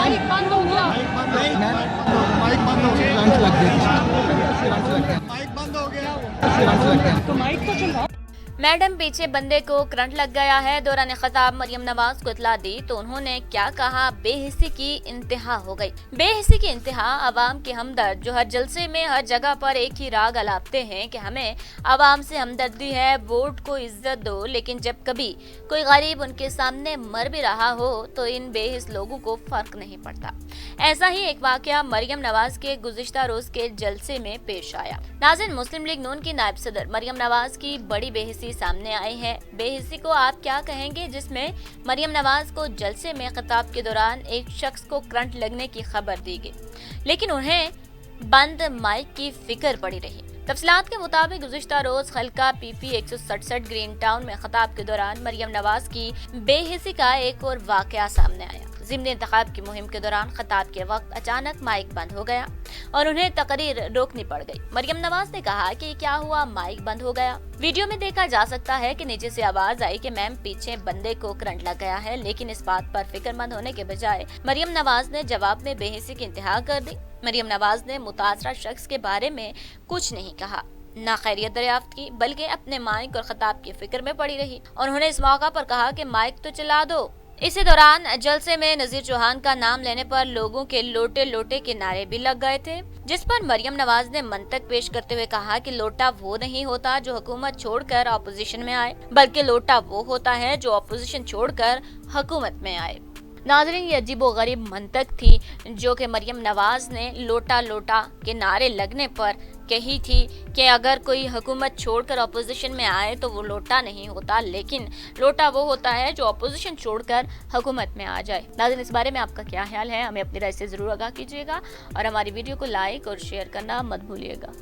Mic बंद हो गया। माइक बंद हो गया। करंट लग गया। माइक बंद हो गया। तो माइक तो चल रहा। मैडम पीछे बंदे को करंट लग गया है। दौरान खिताब मरियम नवाज को इतला दी तो उन्होंने क्या कहा, बेहिसी की इंतहा हो गई। बेहिसी की इंतहा अवाम के हमदर्द जो हर जलसे में हर जगह पर एक ही राग अलापते हैं कि हमें अवाम से हमदर्दी है, वोट को इज्जत दो, लेकिन जब कभी कोई गरीब उनके सामने मर भी रहा हो तो इन बेहिस लोगों को फर्क नहीं पड़ता। ऐसा ही एक वाकया मरियम नवाज के गुज़िश्ता रोज के जलसे में पेश आया। नाज़रीन, मुस्लिम लीग नून की नायब सदर मरियम नवाज की बड़ी बेहिसी सामने आई है। बेहिसी को आप क्या कहेंगे, जिसमें मरियम नवाज को जलसे में खिताब के दौरान एक शख्स को करंट लगने की खबर दी गई, लेकिन उन्हें बंद माइक की फिक्र पड़ी रही। तफसीलात के मुताबिक गुज़िश्ता रोज हल्का PP 167 ग्रीन टाउन में खिताब के दौरान मरियम नवाज की बेहिसी का एक और वाकया सामने आया। ज़िम्नी इंतखाब की मुहिम के दौरान खिताब के वक्त अचानक माइक बंद हो गया और उन्हें तकरीर रोकनी पड़ गई। मरियम नवाज ने कहा कि क्या हुआ, माइक बंद हो गया। वीडियो में देखा जा सकता है कि नीचे से आवाज आई कि मैम पीछे बंदे को करंट लग गया है, लेकिन इस बात पर फिक्रमंद होने के बजाय मरियम नवाज ने जवाब में बेहिसी की इंतहा कर दी। मरियम नवाज ने मुतासरा शख्स के बारे में कुछ नहीं कहा, ना खैरियत दरियाफ्त की, बल्कि अपने माइक और खिताब की फिक्र में पड़ी रही और उन्होंने इस मौका पर कहा कि माइक तो चला दो। इसी दौरान जलसे में नजीर चौहान का नाम लेने पर लोगों के लोटे लोटे के नारे भी लग गए थे, जिस पर मरियम नवाज ने मंतक पेश करते हुए कहा कि लोटा वो नहीं होता जो हुकूमत छोड़कर ऑपोजिशन में आए, बल्कि लोटा वो होता है जो ऑपोजिशन छोड़कर हुकूमत में आए। नाज़रीन, ये अजीबो गरीब मंतक थी जो कि मरियम नवाज ने लोटा लोटा के नारे लगने पर कही थी कि अगर कोई हुकूमत छोड़कर अपोजिशन में आए तो वो लोटा नहीं होता, लेकिन लोटा वो होता है जो अपोजिशन छोड़कर हुकूमत में आ जाए। नाज़रीन, इस बारे में आपका क्या ख्याल है, हमें अपनी राय से ज़रूर आगाह कीजिएगा और हमारी वीडियो को लाइक और शेयर करना मत भूलिएगा।